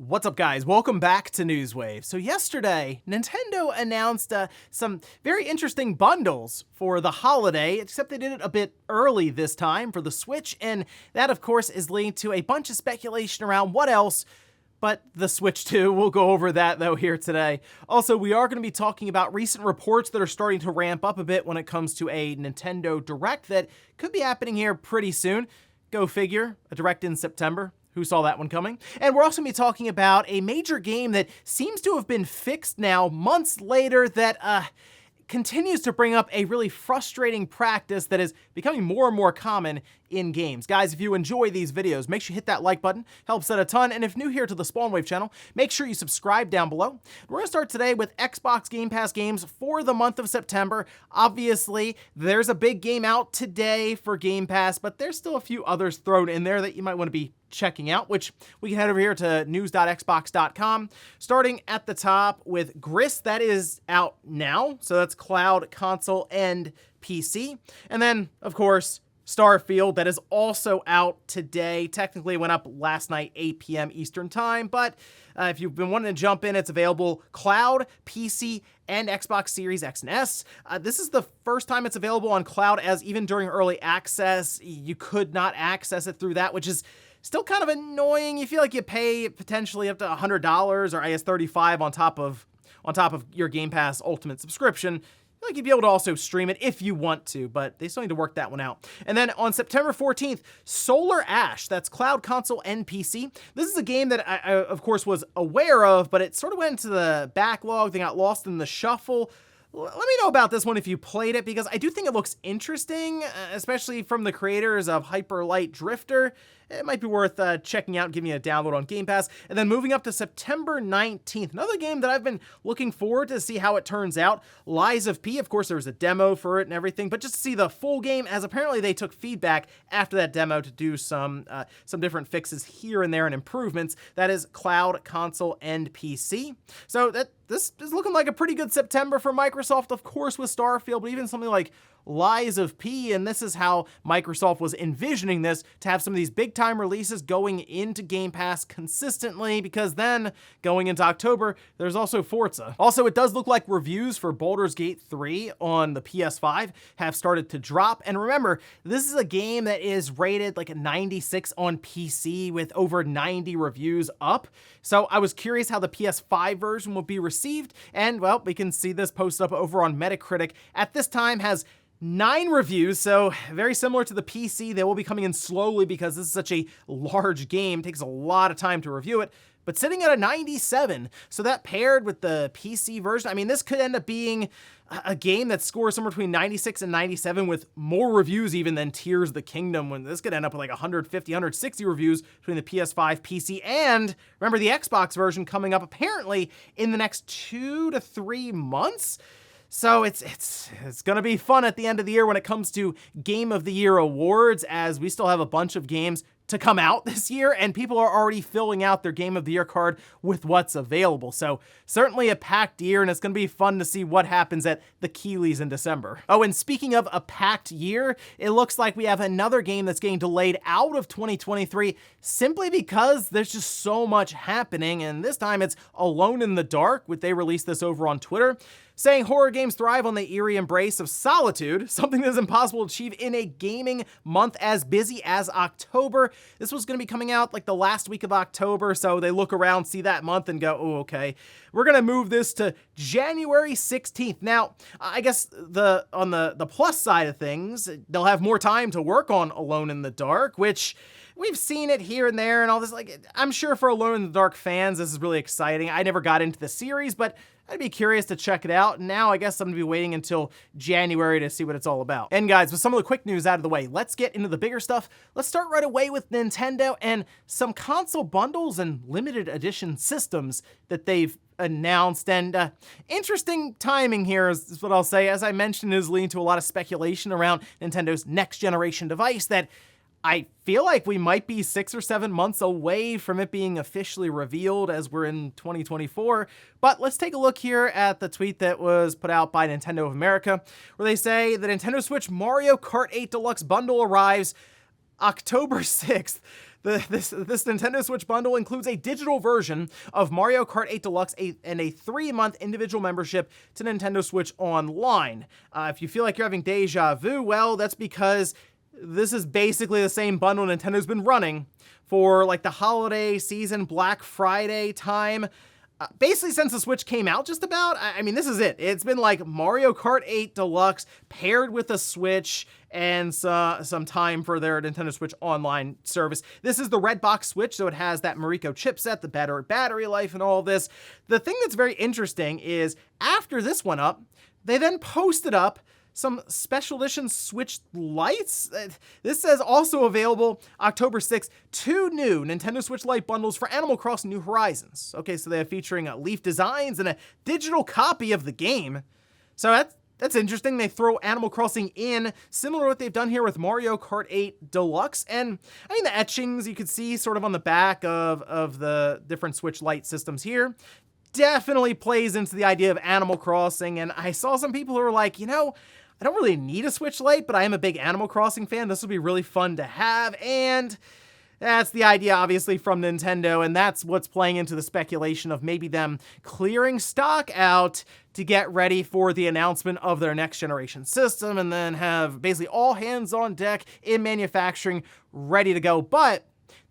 What's up, guys? Welcome back to Newswave. So yesterday, Nintendo announced some very interesting bundles for the holiday, except they did it a bit early this time for the Switch, and that, of course, is leading to a bunch of speculation around what else but the Switch 2. We'll go over that, though, here today. Also, we are going to be talking about recent reports that are starting to ramp up a bit when it comes to a Nintendo Direct that could be happening here pretty soon. Go figure, a Direct in September. Who saw that one coming? And we're also going to be talking about a major game that seems to have been fixed now months later that continues to bring up a really frustrating practice that is becoming more and more common in games. Guys, if you enjoy these videos, make sure you hit that like button, helps out a ton, and if new here to the Spawnwave channel, make sure you subscribe down below. We're gonna start today with Xbox Game Pass games for the month of September. Obviously, there's a big game out today for Game Pass, but there's still a few others thrown in there that you might want to be checking out, which we can head over here to news.xbox.com, starting at the top with Gris. That is out now, so that's cloud, console, and PC. And then, of course, Starfield, that is also out today. Technically it went up last night, 8 p.m. Eastern time, but if you've been wanting to jump in, it's available cloud, PC, and Xbox Series X and S. This is the first time it's available on cloud, as even during early access, you could not access it through that, which is still kind of annoying. You feel like you pay potentially up to $100 or I guess $35 on top of your Game Pass Ultimate subscription. I feel like you'd be able to also stream it if you want to, but they still need to work that one out. And then on September 14th, Solar Ash, that's cloud, console, and PC. This is a game that I of course, was aware of, but it sort of went into the backlog. They got lost in the shuffle. Let me know about this one if you played it, because I do think it looks interesting, especially from the creators of Hyper Light Drifter. It might be worth checking out, giving you a download on Game Pass. And then moving up to September 19th, another game that I've been looking forward to see how it turns out. Lies of P. Of course, there was a demo for it and everything, but just to see the full game, as apparently they took feedback after that demo to do some different fixes here and there and improvements. That is cloud, console, and PC. So this is looking like a pretty good September for Microsoft, of course, with Starfield, but even something like Lies of P, and this is how Microsoft was envisioning this, to have some of these big-time releases going into Game Pass consistently, because then, going into October, there's also Forza. Also, it does look like reviews for Baldur's Gate 3 on the PS5 have started to drop, and remember, this is a game that is rated like a 96 on PC with over 90 reviews up, so I was curious how the PS5 version will be received, and, well, we can see this posted up over on Metacritic. At this time, has 9 reviews, so very similar to the PC. They will be coming in slowly because this is such a large game. It takes a lot of time to review it, but sitting at a 97. So that paired with the PC version, I mean, this could end up being a game that scores somewhere between 96 and 97 with more reviews even than Tears of the Kingdom, when this could end up with like 150, 160 reviews between the PS5, PC, and remember the Xbox version coming up apparently in the next 2 to 3 months. So it's gonna be fun at the end of the year when it comes to Game of the Year awards, as we still have a bunch of games to come out this year, and people are already filling out their Game of the Year card with what's available. So certainly a packed year, and it's gonna be fun to see what happens at the Keighley's in December. Oh, and speaking of a packed year, it looks like we have another game that's getting delayed out of 2023 simply because there's just so much happening, and this time it's Alone in the Dark, which they released this over on Twitter, saying horror games thrive on the eerie embrace of solitude, something that is impossible to achieve in a gaming month as busy as October. This was going to be coming out like the last week of October, so they look around, see that month, and go, oh, okay, we're going to move this to January 16th. Now, I guess on the plus side of things, they'll have more time to work on Alone in the Dark, which we've seen it here and there and all this. Like, I'm sure for Alone in the Dark fans, this is really exciting. I never got into the series, but I'd be curious to check it out. Now I guess I'm gonna be waiting until January to see what it's all about. And guys, with some of the quick news out of the way, let's get into the bigger stuff. Let's start right away with Nintendo and some console bundles and limited edition systems that they've announced. And interesting timing here is what I'll say. As I mentioned, is leading to a lot of speculation around Nintendo's next generation device that I feel like we might be 6 or 7 months away from it being officially revealed, as we're in 2024. But let's take a look here at the tweet that was put out by Nintendo of America, where they say the Nintendo Switch Mario Kart 8 Deluxe bundle arrives October 6th. This Nintendo Switch bundle includes a digital version of Mario Kart 8 Deluxe and a 3-month individual membership to Nintendo Switch Online. If you feel like you're having deja vu, well, that's because this is basically the same bundle Nintendo's been running for like the holiday season, Black Friday time. Basically since the Switch came out just about. I mean, this is it. It's been like Mario Kart 8 Deluxe paired with a Switch and some time for their Nintendo Switch Online service. This is the red box Switch, so it has that Mariko chipset, the better battery life and all this. The thing that's very interesting is after this went up, they then posted up some special edition Switch Lights. This says also available October 6th, 2 new Nintendo Switch Lite bundles for Animal Crossing New Horizons. Okay, so they're featuring leaf designs and a digital copy of the game. So that's interesting. They throw Animal Crossing in, similar to what they've done here with Mario Kart 8 Deluxe. And I mean, the etchings you could see sort of on the back of the different Switch Lite systems here definitely plays into the idea of Animal Crossing. And I saw some people who were like, I don't really need a Switch Lite, but I am a big Animal Crossing fan. This will be really fun to have, and that's the idea, obviously, from Nintendo, and that's what's playing into the speculation of maybe them clearing stock out to get ready for the announcement of their next generation system, and then have basically all hands on deck in manufacturing ready to go. But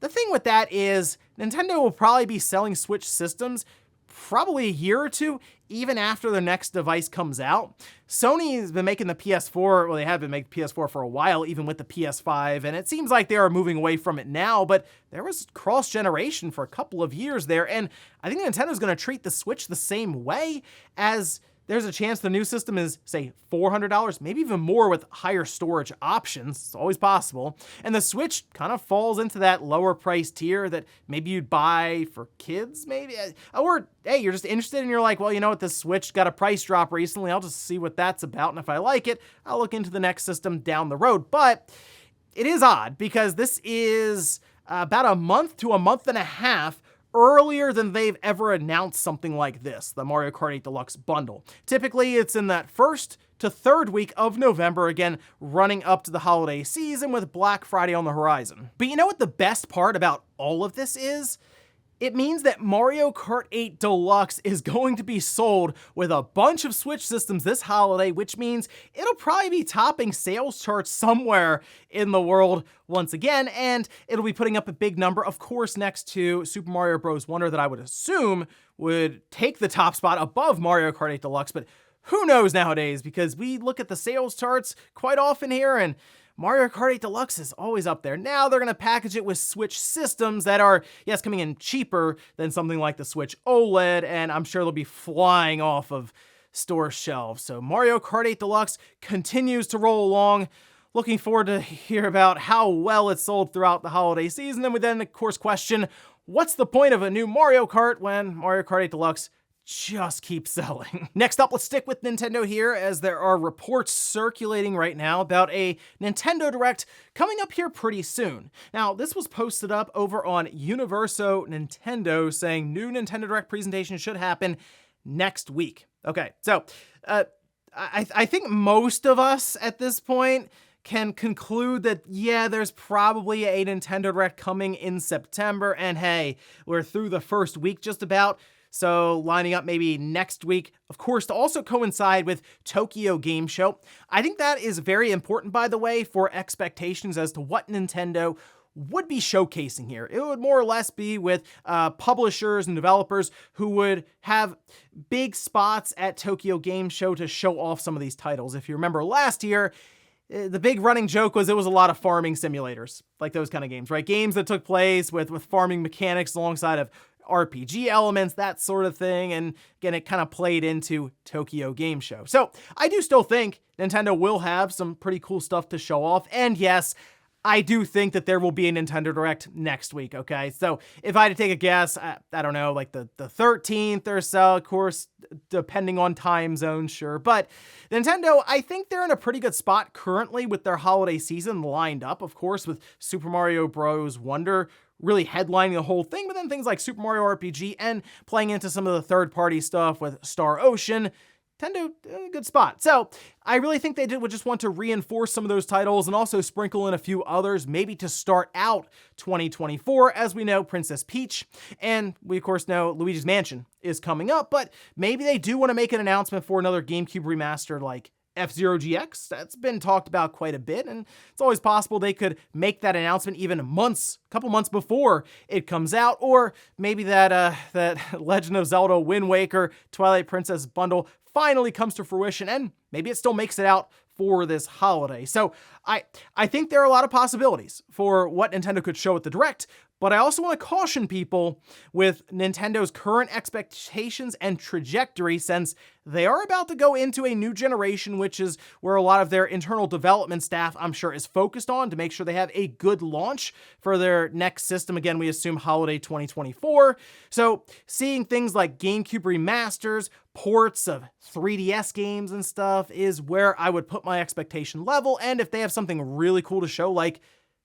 the thing with that is Nintendo will probably be selling Switch systems probably a year or two, even after the next device comes out. Sony has been making the PS4, well, they have been making PS4 for a while, even with the PS5, and it seems like they are moving away from it now, but there was cross-generation for a couple of years there, and I think Nintendo's gonna treat the Switch the same way, as there's a chance the new system is, say, $400, maybe even more with higher storage options. It's always possible. And the Switch kind of falls into that lower price tier that maybe you'd buy for kids, maybe. Or, hey, you're just interested and you're like, well, you know what, this Switch got a price drop recently. I'll just see what that's about. And if I like it, I'll look into the next system down the road. But it is odd because this is about a month to a month and a half earlier than they've ever announced something like this, the Mario Kart 8 Deluxe bundle. Typically, it's in that first to third week of November, again, running up to the holiday season with Black Friday on the horizon. But you know what the best part about all of this is? It means that Mario Kart 8 Deluxe is going to be sold with a bunch of Switch systems this holiday, which means it'll probably be topping sales charts somewhere in the world once again, and it'll be putting up a big number, of course, next to Super Mario Bros. Wonder that I would assume would take the top spot above Mario Kart 8 Deluxe, but who knows nowadays, because we look at the sales charts quite often here, and Mario Kart 8 Deluxe is always up there. Now they're going to package it with Switch systems that are, yes, coming in cheaper than something like the Switch OLED, and I'm sure they'll be flying off of store shelves. So Mario Kart 8 Deluxe continues to roll along. Looking forward to hear about how well it's sold throughout the holiday season. And we then, of course, question, what's the point of a new Mario Kart when Mario Kart 8 Deluxe just keep selling? Next up, let's stick with Nintendo here, as there are reports circulating right now about a Nintendo Direct coming up here pretty soon. Now, this was posted up over on Universo Nintendo, saying new Nintendo Direct presentation should happen next week. Okay, so I think most of us at this point can conclude that, yeah, there's probably a Nintendo Direct coming in September, and hey, we're through the first week just about. So lining up maybe next week, of course, to also coincide with Tokyo Game Show. I think that is very important, by the way, for expectations as to what Nintendo would be showcasing here. It would more or less be with publishers and developers who would have big spots at Tokyo Game Show to show off some of these titles. If you remember last year, the big running joke was it was a lot of farming simulators, like those kind of games, right? Games that took place with farming mechanics alongside of RPG elements, that sort of thing, and again, it kind of played into Tokyo Game Show. So I do still think Nintendo will have some pretty cool stuff to show off, and yes, I do think that there will be a Nintendo Direct next week, okay? So if I had to take a guess, I don't know, like the 13th or so, of course, depending on time zone, sure. But Nintendo, I think they're in a pretty good spot currently with their holiday season lined up, of course, with Super Mario Bros. Wonder really headlining the whole thing, but then things like Super Mario RPG and playing into some of the third-party stuff with Star Ocean Nintendo, good spot. So I really think they would just want to reinforce some of those titles and also sprinkle in a few others, maybe to start out 2024. As we know, Princess Peach, and we of course know Luigi's Mansion is coming up, but maybe they do want to make an announcement for another GameCube remaster like F-Zero GX. That's been talked about quite a bit, and it's always possible they could make that announcement even a couple months before it comes out, or maybe that Legend of Zelda Wind Waker Twilight Princess bundle finally comes to fruition, and maybe it still makes it out for this holiday. So I think there are a lot of possibilities for what Nintendo could show at the Direct, but I also want to caution people with Nintendo's current expectations and trajectory, since they are about to go into a new generation, which is where a lot of their internal development staff, I'm sure, is focused on to make sure they have a good launch for their next system. Again, we assume holiday 2024. So seeing things like GameCube remasters, ports of 3DS games and stuff is where I would put my expectation level. And if they have something really cool to show, like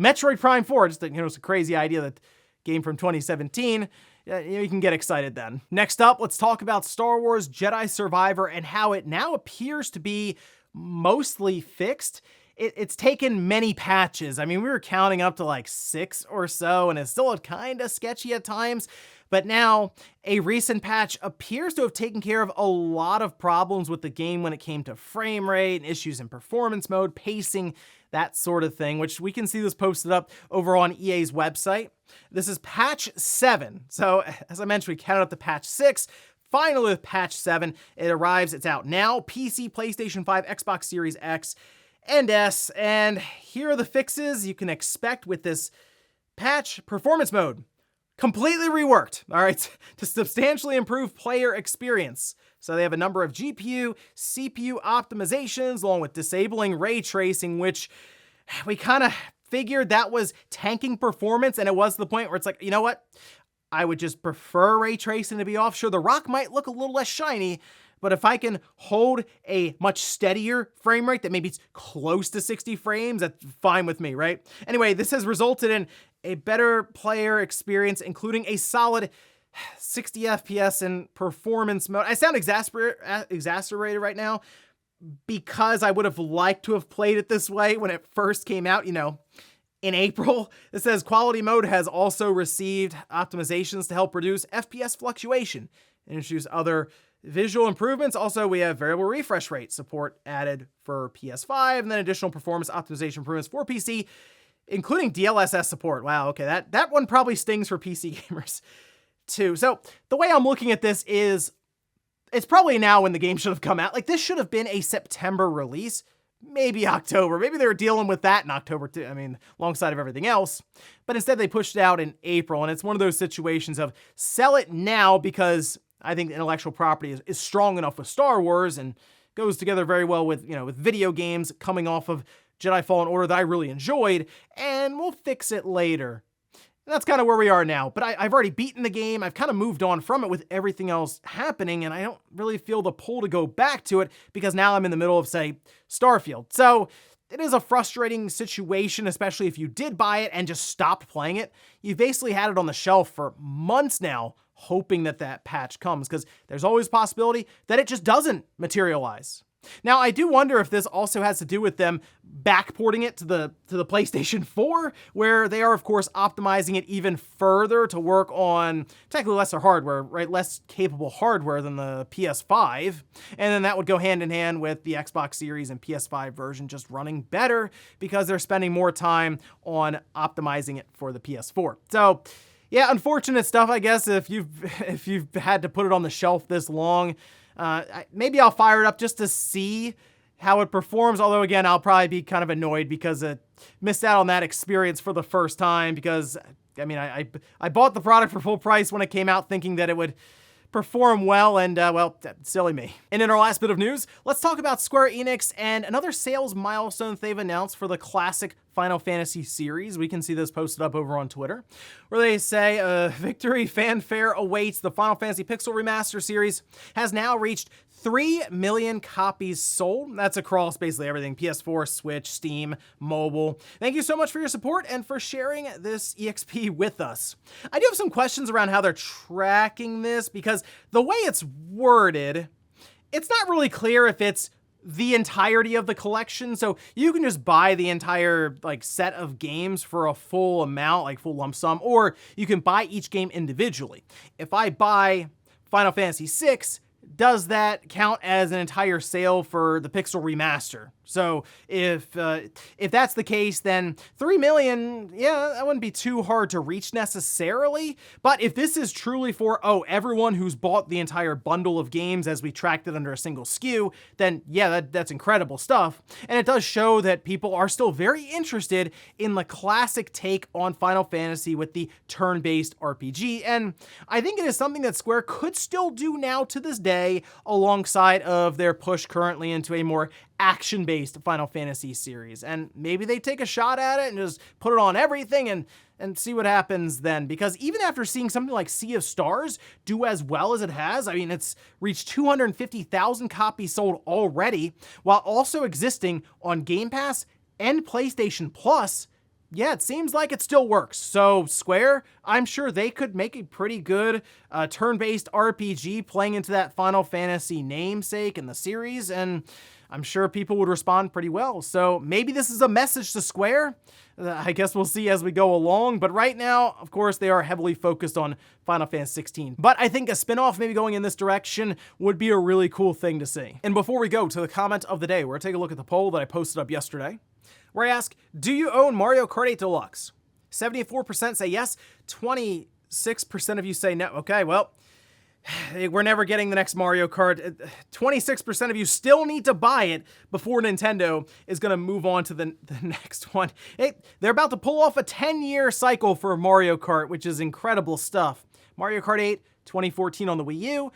Metroid Prime 4, just it's a crazy idea, that game from 2017, you can get excited then. Next up, let's talk about Star Wars Jedi Survivor and how it now appears to be mostly fixed. It's taken many patches. I mean, we were counting up to like 6 or so, and it's still kind of sketchy at times. But now, a recent patch appears to have taken care of a lot of problems with the game when it came to frame rate and issues in performance mode, pacing, that sort of thing, which we can see this posted up over on EA's website. This is patch 7. So, as I mentioned, we counted up to patch 6. Finally, with patch 7, it arrives. It's out now. PC, PlayStation 5, Xbox Series X, and S. And here are the fixes you can expect with this patch. Performance mode completely reworked, all right, to substantially improve player experience. So they have a number of GPU, CPU optimizations, along with disabling ray tracing, which we kind of figured that was tanking performance, and it was to the point where it's like, you know what? I would just prefer ray tracing to be off. Sure, the rock might look a little less shiny, but if I can hold a much steadier frame rate that maybe it's close to 60 frames, that's fine with me, right? Anyway, this has resulted in a better player experience, including a solid 60 FPS in performance mode. I sound exacerbated right now because I would have liked to have played it this way when it first came out, in April. It says quality mode has also received optimizations to help reduce FPS fluctuation and introduce other visual improvements. Also, we have variable refresh rate support added for PS5, and then additional performance optimization improvements for PC, including DLSS support. Wow, okay, that one probably stings for PC gamers too. So the way I'm looking at this is, it's probably now when the game should have come out. Like, this should have been a September release, maybe October. Maybe they were dealing with that in October too, alongside of everything else. But instead they pushed it out in April, and it's one of those situations of sell it now because I think the intellectual property is strong enough with Star Wars and goes together very well with, with video games coming off of Jedi Fallen Order that I really enjoyed, and we'll fix it later. And that's kind of where we are now, but I've already beaten the game. I've kind of moved on from it with everything else happening, and I don't really feel the pull to go back to it because now I'm in the middle of, say, Starfield. So it is a frustrating situation, especially if you did buy it and just stopped playing it. You've basically had it on the shelf for months now, hoping that patch comes, because there's always a possibility that it just doesn't materialize. Now, I do wonder if this also has to do with them backporting it to the PlayStation 4, where they are, of course, optimizing it even further to work on technically lesser hardware, right? Less capable hardware than the PS5. And then that would go hand in hand with the Xbox Series and PS5 version just running better because they're spending more time on optimizing it for the PS4. So, yeah, unfortunate stuff, I guess, if you've had to put it on the shelf this long. Maybe I'll fire it up just to see how it performs, although again, I'll probably be kind of annoyed because I missed out on that experience for the first time because, I bought the product for full price when it came out thinking that it would perform well, and silly me. And in our last bit of news, let's talk about Square Enix and another sales milestone they've announced for the classic Final Fantasy series. We can see this posted up over on Twitter, where they say, victory fanfare awaits. The Final Fantasy Pixel Remaster series has now reached 3 million copies sold. That's across basically everything: PS4, Switch, Steam, mobile. Thank you so much for your support and for sharing this EXP with us. I do have some questions around how they're tracking this, because the way it's worded It's not really clear if it's the entirety of the collection, so you can just buy the entire like set of games for a full amount, like full lump sum, or you can buy each game individually. If I buy Final Fantasy VI, does that count as an entire sale for the Pixel Remaster? So if that's the case, then 3 million, yeah, that wouldn't be too hard to reach necessarily. But if this is truly for, everyone who's bought the entire bundle of games as we tracked it under a single SKU, then yeah, that's incredible stuff. And it does show that people are still very interested in the classic take on Final Fantasy with the turn-based RPG. And I think it is something that Square could still do now to this day, alongside of their push currently into a more action-based Final Fantasy series. And maybe they take a shot at it and just put it on everything and see what happens then. Because even after seeing something like Sea of Stars do as well as it has, I mean, it's reached 250,000 copies sold already, while also existing on Game Pass and PlayStation Plus. Yeah, it seems like it still works. So Square, I'm sure they could make a pretty good turn-based RPG playing into that Final Fantasy namesake in the series, and I'm sure people would respond pretty well. So maybe this is a message to Square. I guess we'll see as we go along. But right now, of course, they are heavily focused on Final Fantasy 16. But I think a spin-off maybe going in this direction would be a really cool thing to see. And before we go to the comment of the day, we're going to take a look at the poll that I posted up yesterday, where I ask, do you own Mario Kart 8 Deluxe? 74% say yes, 26% of you say no. Okay, well, we're never getting the next Mario Kart. 26% of you still need to buy it before Nintendo is going to move on to the next one. They're about to pull off a 10-year cycle for Mario Kart, which is incredible stuff. Mario Kart 8, 2014 on the Wii U,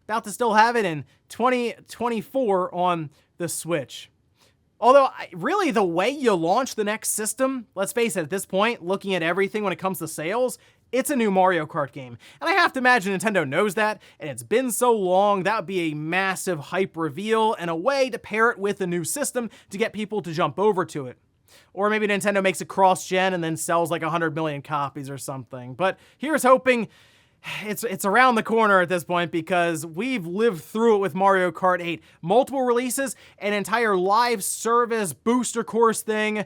about to still have it in 2024 on the Switch. Although, really, the way you launch the next system, let's face it, at this point, looking at everything when it comes to sales, it's a new Mario Kart game. And I have to imagine Nintendo knows that, and it's been so long, that would be a massive hype reveal and a way to pair it with a new system to get people to jump over to it. Or maybe Nintendo makes it cross-gen and then sells like 100 million copies or something. But here's hoping it's around the corner at this point, because we've lived through it with Mario Kart 8. Multiple releases, an entire live service booster course thing.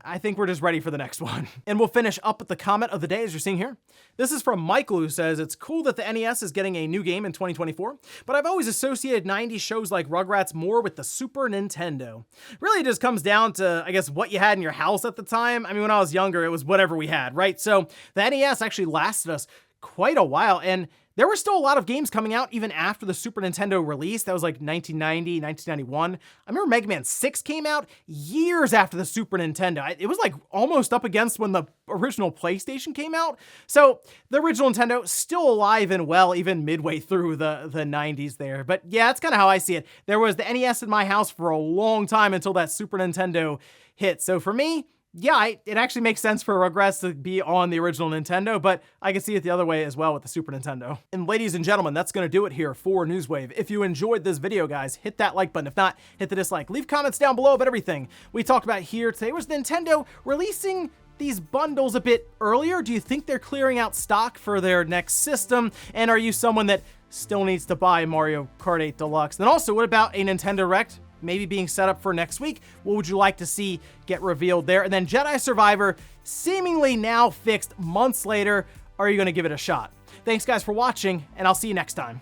I think we're just ready for the next one. And we'll finish up with the comment of the day, as you're seeing here. This is from Michael, who says, it's cool that the NES is getting a new game in 2024, but I've always associated 90s shows like Rugrats more with the Super Nintendo. Really, it just comes down to, I guess, what you had in your house at the time. I mean, when I was younger, it was whatever we had, right? So the NES actually lasted us quite a while, and there were still a lot of games coming out even after the Super Nintendo release. That was like 1990, 1991. I remember Mega Man 6 came out years after the Super Nintendo. It was like almost up against when the original PlayStation came out. So the original Nintendo still alive and well even midway through the 90s there. But yeah, that's kind of how I see it. There was the NES in my house for a long time until that Super Nintendo hit. So for me, yeah, it actually makes sense for Rugrats to be on the original Nintendo, but I can see it the other way as well with the Super Nintendo. And ladies and gentlemen, that's going to do it here for Newswave. If you enjoyed this video, guys, hit that like button. If not, hit the dislike. Leave comments down below about everything we talked about here today. Was Nintendo releasing these bundles a bit earlier? Do you think they're clearing out stock for their next system? And are you someone that still needs to buy Mario Kart 8 Deluxe? Then also, what about a Nintendo Direct maybe being set up for next week? What would you like to see get revealed there? And then Jedi Survivor, seemingly now fixed months later. Are you going to give it a shot? Thanks guys for watching, and I'll see you next time.